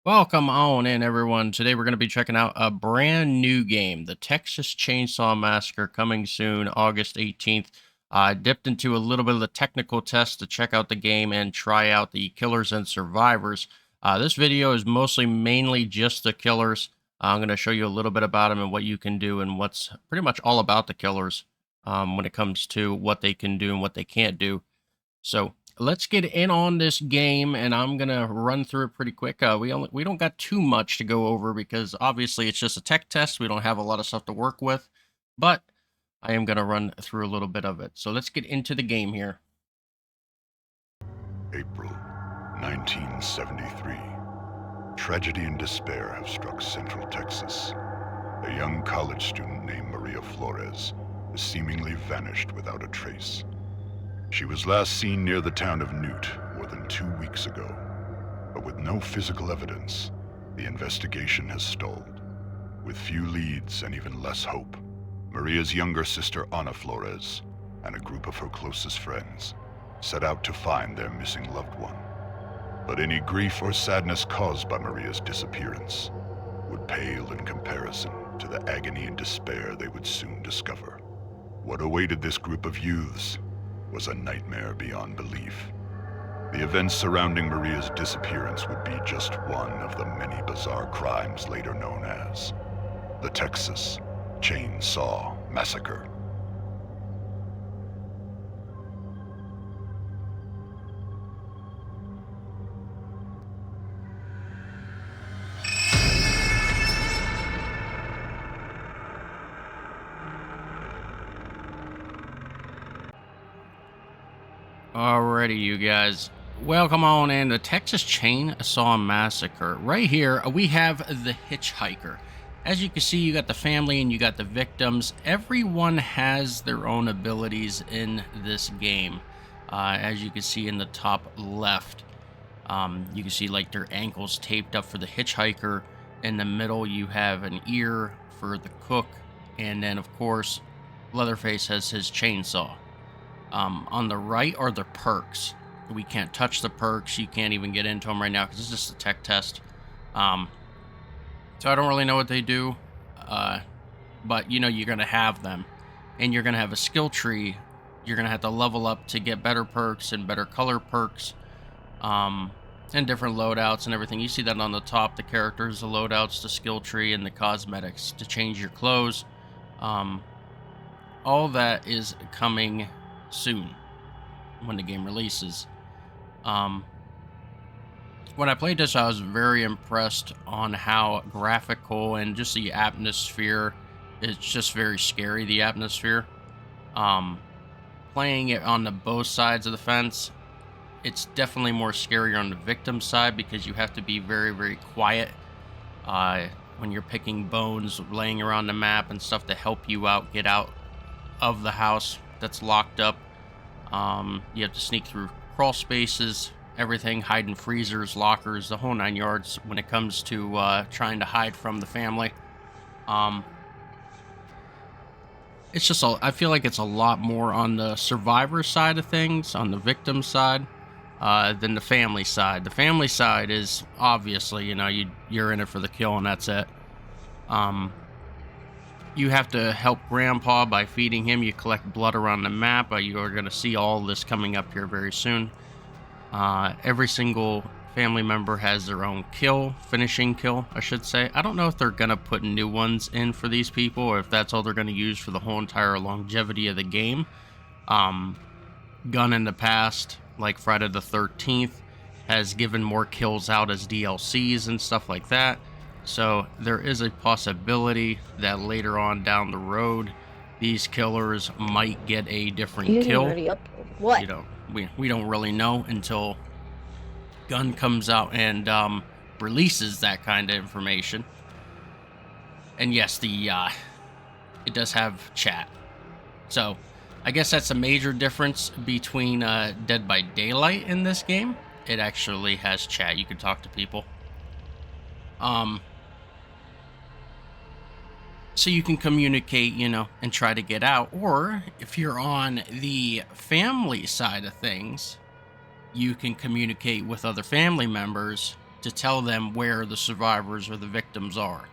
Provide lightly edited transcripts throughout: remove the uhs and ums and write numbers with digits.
Welcome on in, everyone. Today we're going to be checking out a brand new game, the Texas Chainsaw Massacre, coming soon, August 18th. I dipped into a little bit of the technical test to check out the game and try out the killers and survivors. This video is mainly just the killers. I'm going to show you a little bit about them and what you can do and what's pretty much all about the killers when it comes to what they can do and what they can't do. So let's get in on this game, and I'm gonna run through it pretty quick. We don't got too much to go over because obviously it's just a tech test. We don't have a lot of stuff to work with, but I am gonna run through a little bit of it. So let's get into the game here. April 1973. Tragedy and despair have struck Central Texas. A young college student named Maria Flores has seemingly vanished without a trace. She was last seen near the town of Newt more than 2 weeks ago, but with no physical evidence, the investigation has stalled. With few leads and even less hope, Maria's younger sister Ana Flores and a group of her closest friends set out to find their missing loved one. But any grief or sadness caused by Maria's disappearance would pale in comparison to the agony and despair they would soon discover. What awaited this group of youths was a nightmare beyond belief. The events surrounding Maria's disappearance would be just one of the many bizarre crimes later known as the Texas Chainsaw Massacre. Alrighty, you guys. Welcome on in the Texas Chainsaw Massacre. Right here, we have the hitchhiker. As you can see, you got the family and you got the victims. Everyone has their own abilities in this game. As you can see in the top left, you can see like their ankles taped up for the hitchhiker. In the middle, you have an ear for the cook. And then, of course, Leatherface has his chainsaw. On the right are the perks. We can't touch the perks. You can't even get into them right now because it's just a tech test. So I don't really know what they do. But, you know, you're going to have them. And you're going to have a skill tree. You're going to have to level up to get better perks and better color perks. And different loadouts and everything. You see that on the top, the characters, the loadouts, the skill tree, and the cosmetics to change your clothes. All that is coming soon when the game releases. When I played this, I was very impressed on how graphical and just the atmosphere. It's just very scary, the atmosphere. Playing it on both sides of the fence, it's definitely more scarier on the victim side because you have to be very, very quiet when you're picking bones, laying around the map and stuff to help you out, get out of the house that's locked up. You have to sneak through crawl spaces, everything, hide in freezers, lockers, the whole 9 yards when it comes to trying to hide from the family. It's just I feel like it's a lot more on the survivor side of things, on the victim side, than the family side. The family side is obviously, you know, you're in it for the kill and that's it. You have to help Grandpa by feeding him. You collect blood around the map. You are going to see all this coming up here very soon. Every single family member has their own finishing kill, I should say. I don't know if they're going to put new ones in for these people or if that's all they're going to use for the whole entire longevity of the game. Gun in the past, like Friday the 13th, has given more kills out as DLCs and stuff like that. So there is a possibility that later on down the road, these killers might get a different kill. What? You know, we don't really know until Gun comes out and releases that kind of information. And yes, it does have chat. So I guess that's a major difference between Dead by Daylight in this game. It actually has chat. You can talk to people. so you can communicate, and try to get out. Or if you're on the family side of things, you can communicate with other family members to tell them where the survivors or the victims are.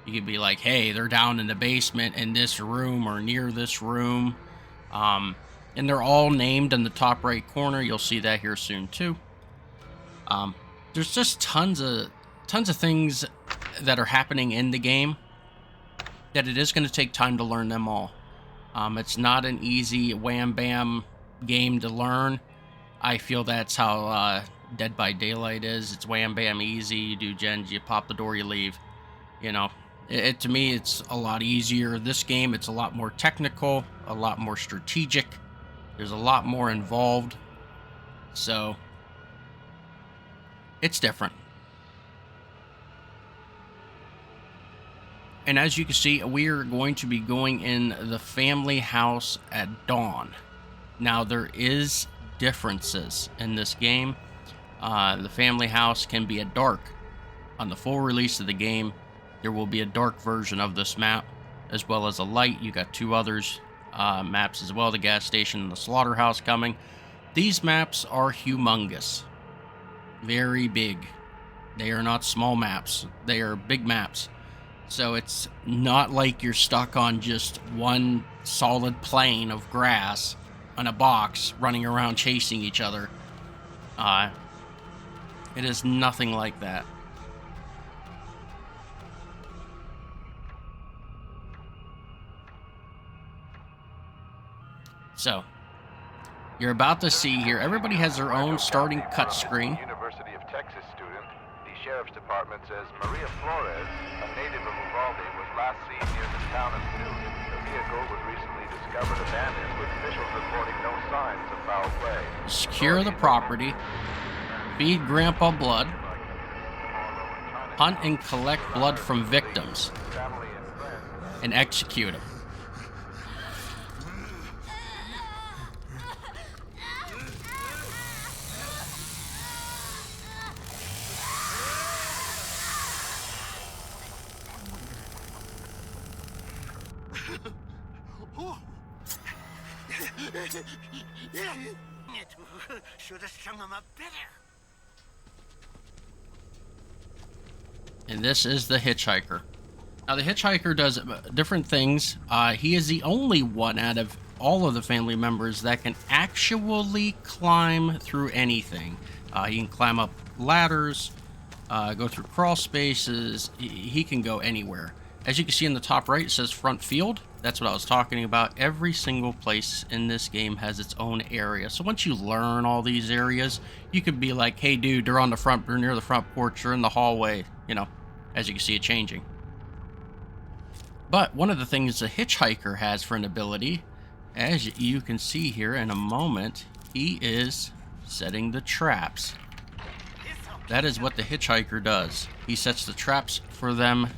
You could be like, hey, they're down in the basement in this room or near this room. Um, and they're all named in the top right corner. You'll see that here soon too. Um, there's just tons of things that are happening in the game that it is going to take time to learn them all. It's not an easy wham bam game to learn. I feel that's how Dead by Daylight is. It's wham bam easy. You do gens, you pop the door, you leave. You know, to me, it's a lot easier. This game, it's a lot more technical, a lot more strategic. There's a lot more involved. So, it's different. And as you can see, we are going to be going in the family house at dawn. Now, there is differences in this game. The family house can be at dark. On the full release of the game, there will be a dark version of this map, as well as a light. You got two others maps as well, the gas station and the slaughterhouse coming. These maps are humongous. Very big. They are not small maps. They are big maps. So it's not like you're stuck on just one solid plane of grass on a box running around chasing each other. It is nothing like that. So, you're about to see here, everybody has their own starting cut screen. University of Texas student. The sheriff's department says Maria Flores, a native of Uvalde, was last seen near the town of noon. The vehicle was recently discovered abandoned, with officials reporting no signs of foul play. Secure the property, feed Grandpa blood, hunt and collect blood from victims, and execute them. Should have strung him up better. And this is the hitchhiker. Now, the hitchhiker does different things. He is the only one out of all of the family members that can actually climb through anything. He can climb up ladders, go through crawl spaces. He can go anywhere. As you can see in the top right, it says front field. That's what I was talking about. Every single place in this game has its own area. So once you learn all these areas, you could be like, hey, dude, they're on the front, they're near the front porch, they're in the hallway, as you can see it changing. But one of the things the hitchhiker has for an ability, as you can see here in a moment, he is setting the traps. That is what the hitchhiker does. He sets the traps for them,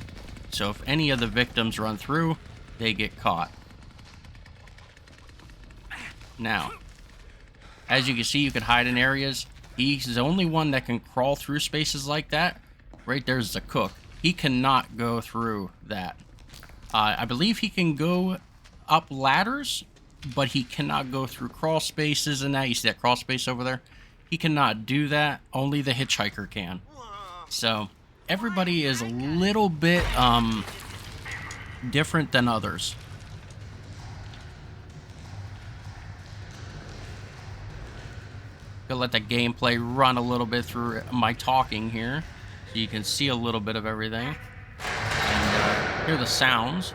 so if any of the victims run through, they get caught. Now, as you can see, you can hide in areas. He's the only one that can crawl through spaces like that. Right there's the cook. He cannot go through that. I believe he can go up ladders, but he cannot go through crawl spaces and that. You see that crawl space over there? He cannot do that. Only the hitchhiker can. So, everybody is a little bit different than others. Gonna let the gameplay run a little bit through my talking here, so you can see a little bit of everything and hear the sounds.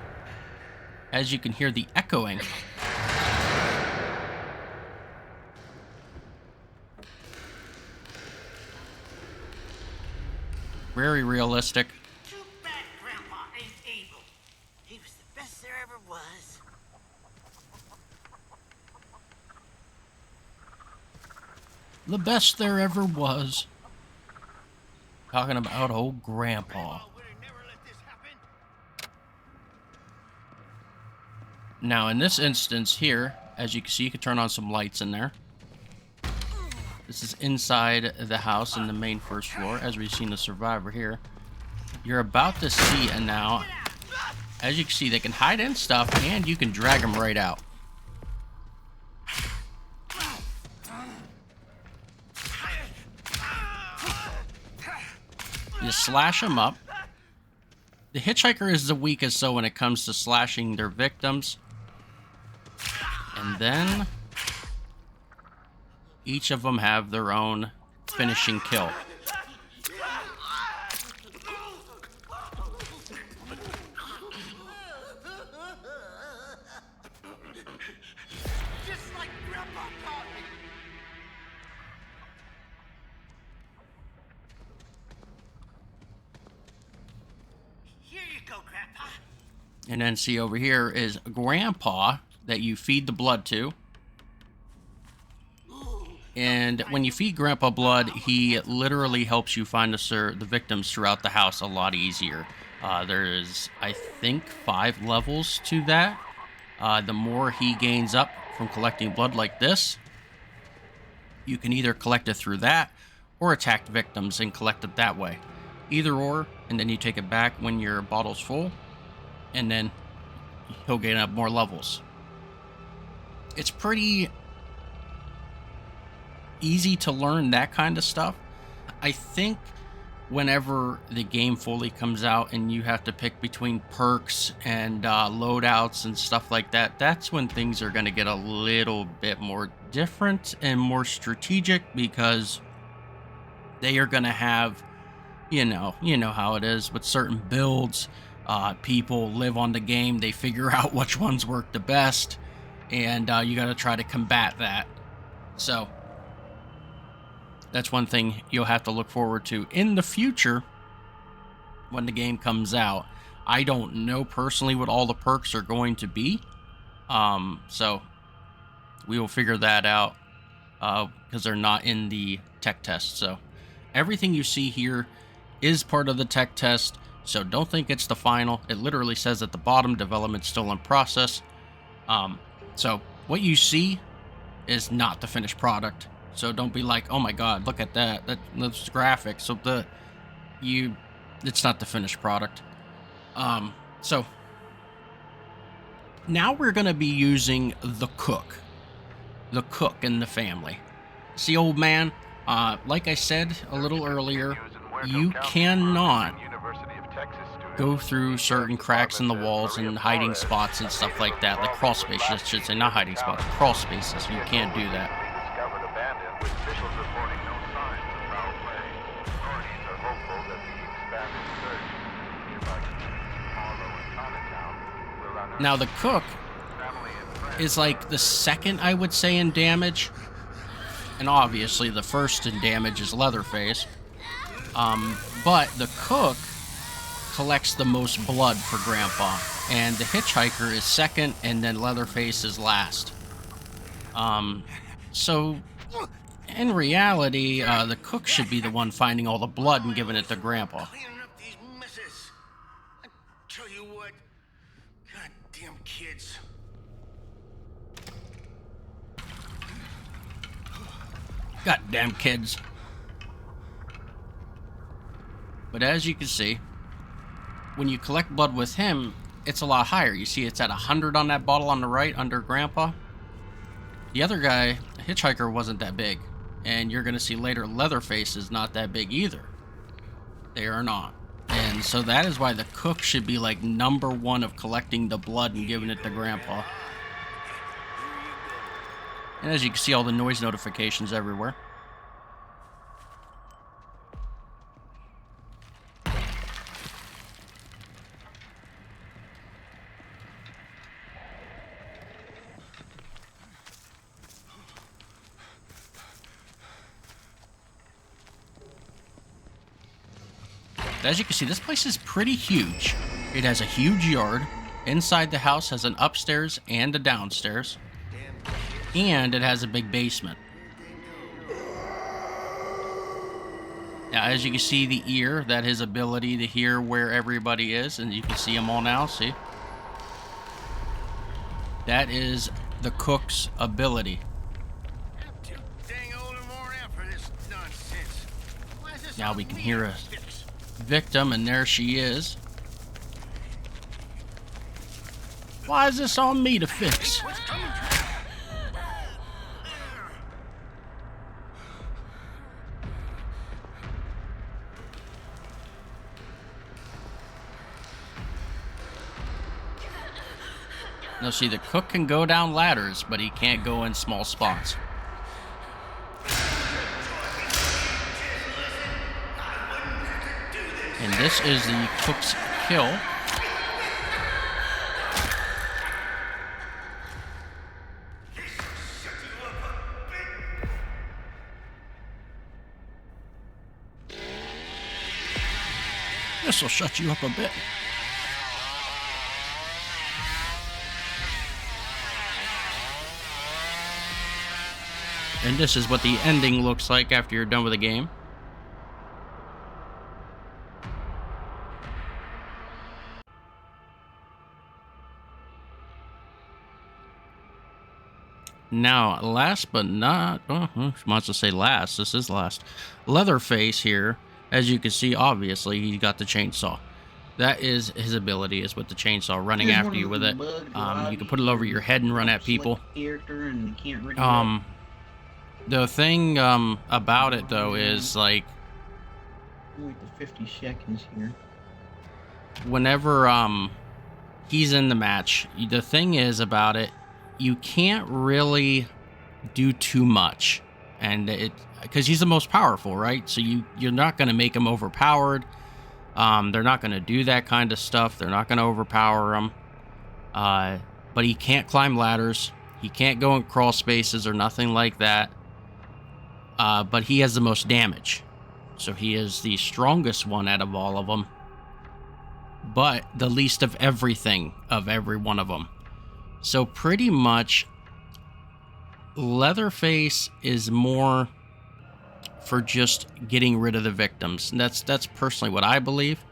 As you can hear the echoing. Very realistic. Too bad Grandpa ain't able. He was the best there ever was. The best there ever was. Talking about old Grandpa. Now, in this instance here, as you can see, you can turn on some lights in there. This is inside the house in the main first floor, as we've seen the survivor here. You're about to see now, as you can see, they can hide in stuff, and you can drag them right out. You slash them up. The hitchhiker is the weakest, so when it comes to slashing their victims. And then each of them have their own finishing kill. Just like Grandpa taught me. Here you go, Grandpa. And then see over here is Grandpa that you feed the blood to. And when you feed Grandpa blood, he literally helps you find the victims throughout the house a lot easier. There is, I think, 5 levels to that. The more he gains up from collecting blood like this, you can either collect it through that or attack victims and collect it that way. Either or, and then you take it back when your bottle's full, and then he'll gain up more levels. It's pretty easy to learn that kind of stuff. I think whenever the game fully comes out and you have to pick between perks and loadouts and stuff like that, that's when things are going to get a little bit more different and more strategic, because they are going to have, you know how it is with certain builds. People live on the game, they figure out which ones work the best, and you got to try to combat that. So that's one thing you'll have to look forward to in the future when the game comes out. I don't know personally what all the perks are going to be, so we will figure that out because they're not in the tech test. So everything you see here is part of the tech test, so don't think it's the final. It literally says at the bottom, development's still in process. So what you see is not the finished product. So don't be like, oh my god, look at that. That's graphics. So it's not the finished product. So now we're going to be using the cook in the family. See, old man, like I said a little earlier, you cannot go through certain cracks in the walls and hiding spots and stuff like that, like crawl spaces. I should say, not hiding spots, crawl spaces. You can't do that. Discovered abandoned, with officials reporting no signs of foul play. Authorities are hopeful that the expanded search in nearby communities Harlow and Chinatown will unearth Now the cook family and friends. is like the second, I would say, in damage, and obviously the first in damage is Leatherface. But the cook collects the most blood for Grandpa, and the hitchhiker is second, and then Leatherface is last. So in reality, the cook should be the one finding all the blood and giving it to Grandpa. Cleaning up these messes. I tell you what, goddamn kids. Goddamn kids. But as you can see, when you collect blood with him, it's a lot higher. You see it's at 100 on that bottle on the right under Grandpa. The other guy, hitchhiker, wasn't that big. And you're going to see later Leatherface is not that big either. They are not. And so that is why the cook should be like #1 of collecting the blood and giving it to Grandpa. And as you can see, all the noise notifications everywhere. As you can see, this place is pretty huge. It has a huge yard. Inside the house has an upstairs and a downstairs. And it has a big basement. Now, as you can see, the ear, that his ability to hear where everybody is, and you can see them all now, see? That is the cook's ability. I'm too dang old and worn out for this nonsense. Why is this Now all we can me hear to a fix? victim, and there she is. Why is this on me to fix? What's coming? Now see, the cook can go down ladders, but he can't go in small spots. And this is the cook's kill. This will shut you up a bit. And this is what the ending looks like after you're done with the game. Now, last but not, wants to say last, this is last. Leatherface here, as you can see, obviously, he got the chainsaw. That is his ability, is with the chainsaw, running after you with it. You can put it over your head and run at people. The thing about it, though, is, like, wait the 50 seconds here. Whenever he's in the match, the thing is about it, you can't really do too much, and because he's the most powerful, right? So you're not going to make him overpowered. They're not going to do that kind of stuff. They're not going to overpower him. But he can't climb ladders. He can't go in crawl spaces or nothing like that. But he has the most damage. So he is the strongest one out of all of them. But the least of everything of every one of them. So pretty much, Leatherface is more for just getting rid of the victims. And that's personally what I believe.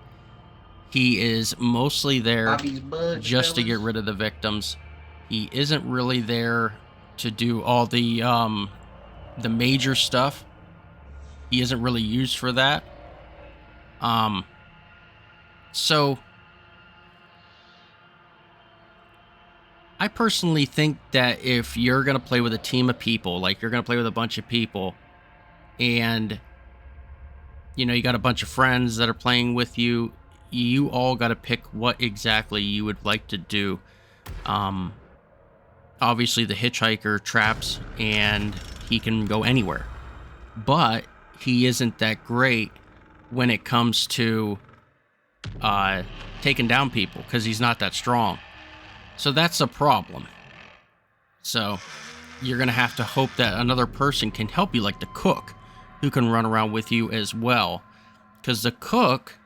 He is mostly there just to get rid of the victims. He isn't really there to do all the major stuff. He isn't really used for that. So I personally think that if you're going to play with a team of people, like you're going to play with a bunch of people, and, you know, you got a bunch of friends that are playing with you, you all got to pick what exactly you would like to do. Obviously, the hitchhiker traps, and he can go anywhere. But he isn't that great when it comes to taking down people, because he's not that strong. So that's a problem. So you're going to have to hope that another person can help you, like the cook, who can run around with you as well. Because the cook,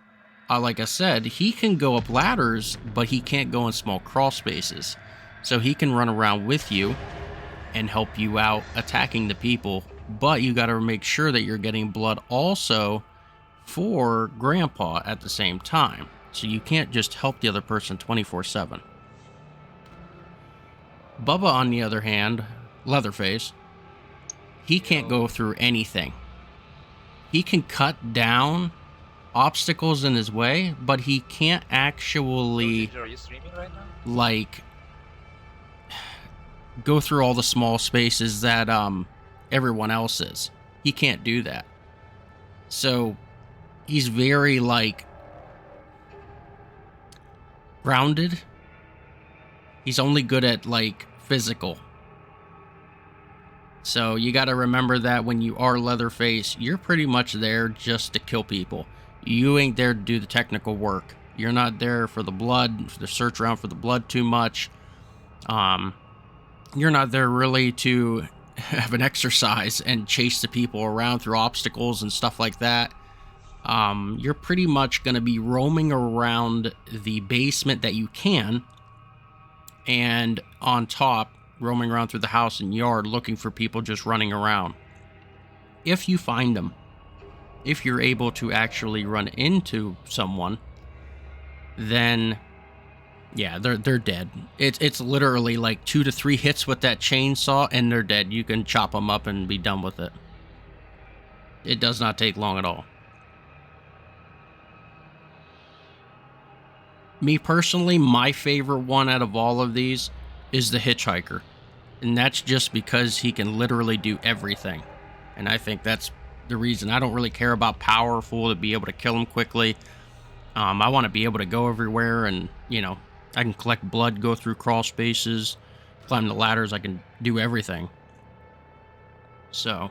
like I said, he can go up ladders, but he can't go in small crawl spaces. So he can run around with you and help you out attacking the people. But you got to make sure that you're getting blood also for Grandpa at the same time. So you can't just help the other person 24/7. Bubba, on the other hand, Leatherface, he can't go through anything. He can cut down obstacles in his way, but he can't actually, Are you streaming right now? like, go through all the small spaces that everyone else is. He can't do that. So he's very, like, grounded. He's only good at, like, physical. So you got to remember that when you are Leatherface, you're pretty much there just to kill people. You ain't there to do the technical work. You're not there for the blood, to search around for the blood too much. You're not there really to have an exercise and chase the people around through obstacles and stuff like that. You're pretty much going to be roaming around the basement that you can, and on top, roaming around through the house and yard looking for people just running around. If you find them, if you're able to actually run into someone, then yeah, they're dead. It's literally like 2 to 3 hits with that chainsaw and they're dead. You can chop them up and be done with it. It does not take long at all. Me personally, my favorite one out of all of these is the hitchhiker. And that's just because he can literally do everything. And I think that's the reason. I don't really care about powerful to be able to kill him quickly. I want to be able to go everywhere and, I can collect blood, go through crawl spaces, climb the ladders. I can do everything. So.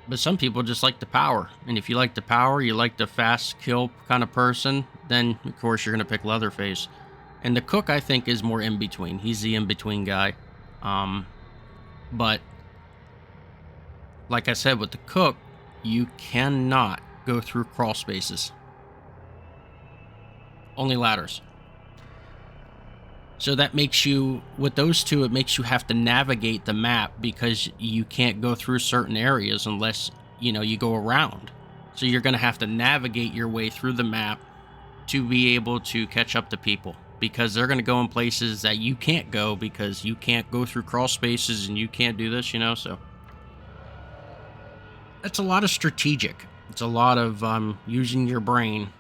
But some people just like the power. And if you like the power, you like the fast kill kind of person, then, of course, you're going to pick Leatherface. And the cook, I think, is more in between. He's the in between guy. But like I said, with the cook, you cannot go through crawl spaces. Only ladders. So that makes you, with those two, it makes you have to navigate the map because you can't go through certain areas unless, you go around. So you're going to have to navigate your way through the map to be able to catch up to people. Because they're going to go in places that you can't go because you can't go through crawl spaces and you can't do this, so. That's a lot of strategic. It's a lot of using your brain.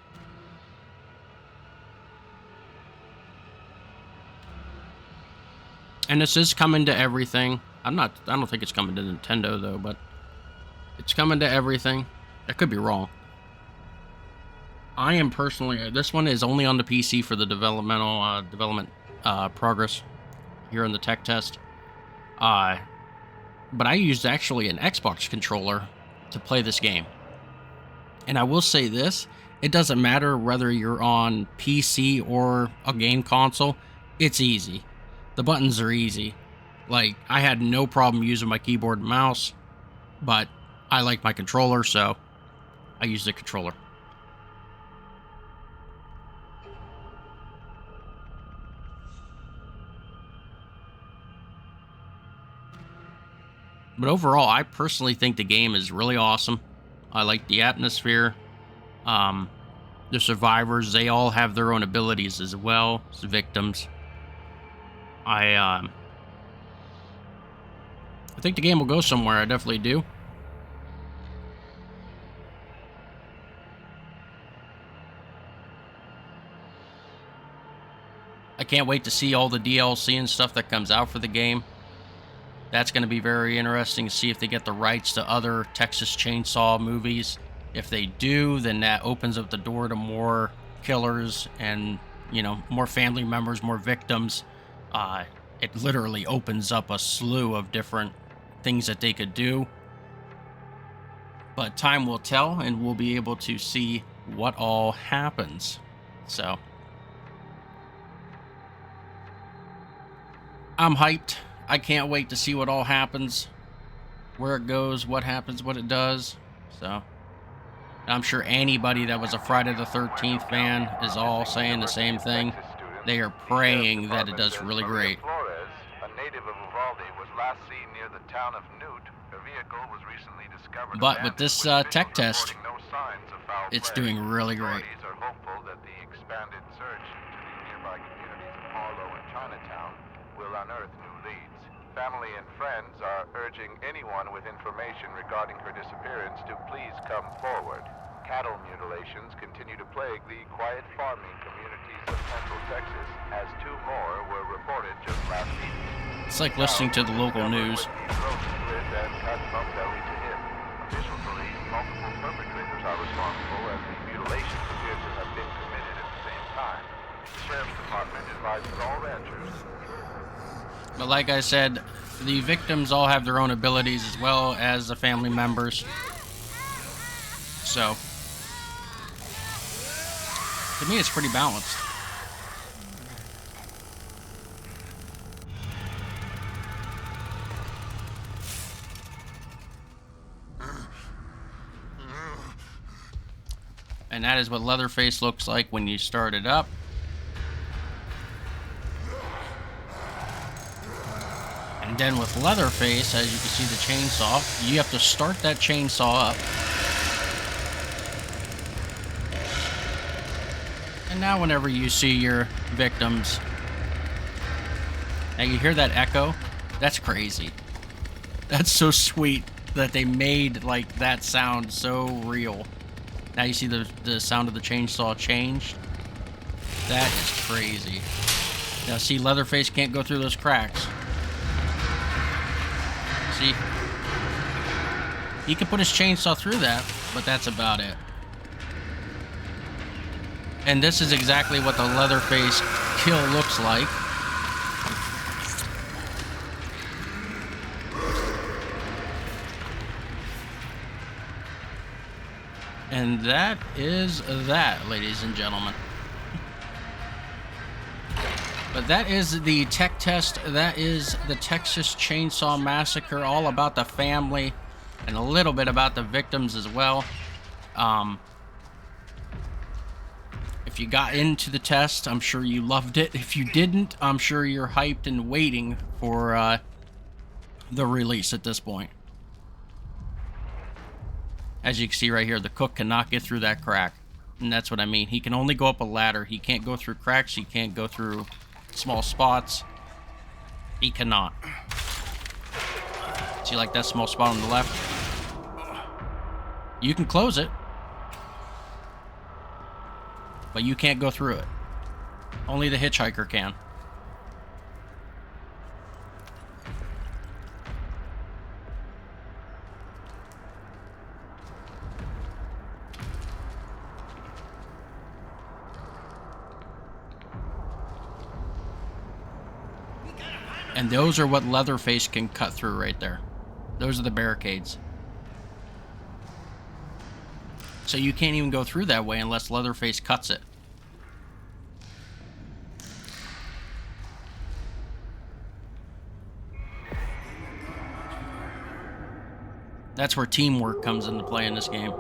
And this is coming to everything. I don't think it's coming to Nintendo though, but it's coming to everything. I could be wrong. I am personally, this one is only on the PC for the development progress here in the tech test. But I used actually an Xbox controller to play this game. And I will say this, it doesn't matter whether you're on PC or a game console, it's easy. The buttons are easy. Like, I had no problem using my keyboard and mouse, but I like my controller, so I used the controller. But overall, I personally think the game is really awesome. I like the atmosphere. The survivors, they all have their own abilities as well as victims. I think the game will go somewhere. I definitely do. I can't wait to see all the DLC and stuff that comes out for the game. That's going to be very interesting to see if they get the rights to other Texas Chainsaw movies. If they do, then that opens up the door to more killers and, more family members, more victims. It literally opens up a slew of different things that they could do. But time will tell, and we'll be able to see what all happens. So, I'm hyped. I can't wait to see what all happens, where it goes, what happens, what it does. So, I'm sure anybody that was a Friday the 13th fan is all saying the same thing. They are praying that it does really great. A native of Uvalde was last seen near the town of Newt. Her vehicle was recently discovered. But with this tech test, it's doing really great. Authorities are hopeful that the expanded search into the nearby communities of Harlow and Chinatown will unearth new leads. Family and friends are urging anyone with information regarding her disappearance to please come forward. Cattle mutilations continue to plague the quiet farming communities of Central Texas, as 2 more were reported just last week. It's like listening to the local news. Officials believe multiple perpetrators are responsible, as the mutilations appear to have been committed at the same time. The Sheriff's Department advises all ranchers. But like I said, the victims all have their own abilities as well as the family members. So, to me, it's pretty balanced. And that is what Leatherface looks like when you start it up. And then with Leatherface, as you can see the chainsaw, you have to start that chainsaw up. And now whenever you see your victims, and you hear that echo, that's crazy. That's so sweet that they made like that sound so real. Now you see the sound of the chainsaw changed. That is crazy. Now see, Leatherface can't go through those cracks. See? He can put his chainsaw through that, but that's about it. And this is exactly what the Leatherface kill looks like. And that is that, ladies and gentlemen. But that is the tech test. That is the Texas Chainsaw Massacre, all about the family and a little bit about the victims as well. If you got into the test, I'm sure you loved it. If you didn't, I'm sure you're hyped and waiting for the release at this point. As you can see right here, the cook cannot get through that crack. And that's what I mean. He can only go up a ladder. He can't go through cracks. He can't go through small spots. He cannot. See, like that small spot on the left? You can close it, but you can't go through it. Only the hitchhiker can. And those are what Leatherface can cut through right there. Those are the barricades. So you can't even go through that way unless Leatherface cuts it. That's where teamwork comes into play in this game.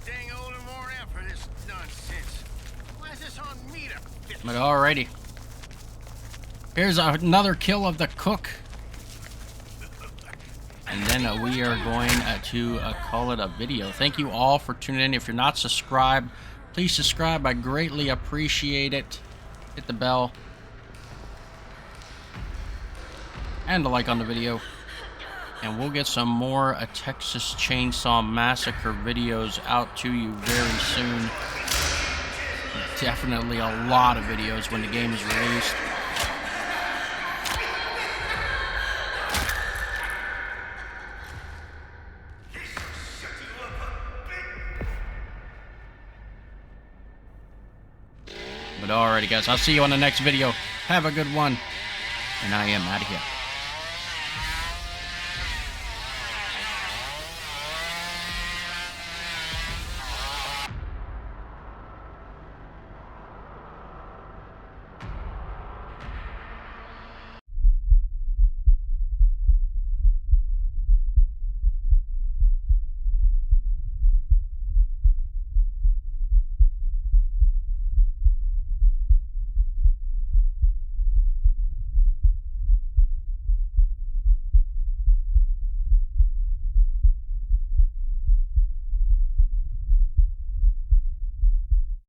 Dang old and worn out for this nonsense. Why is this on me to fix? But alrighty. Here's another kill of the cook. And then we are going to call it a video. Thank you all for tuning in. If you're not subscribed, please subscribe. I greatly appreciate it. Hit the bell. And a like on the video. And we'll get some more Texas Chainsaw Massacre videos out to you very soon. Definitely a lot of videos when the game is released. But alrighty guys, I'll see you on the next video. Have a good one. And I am out of here.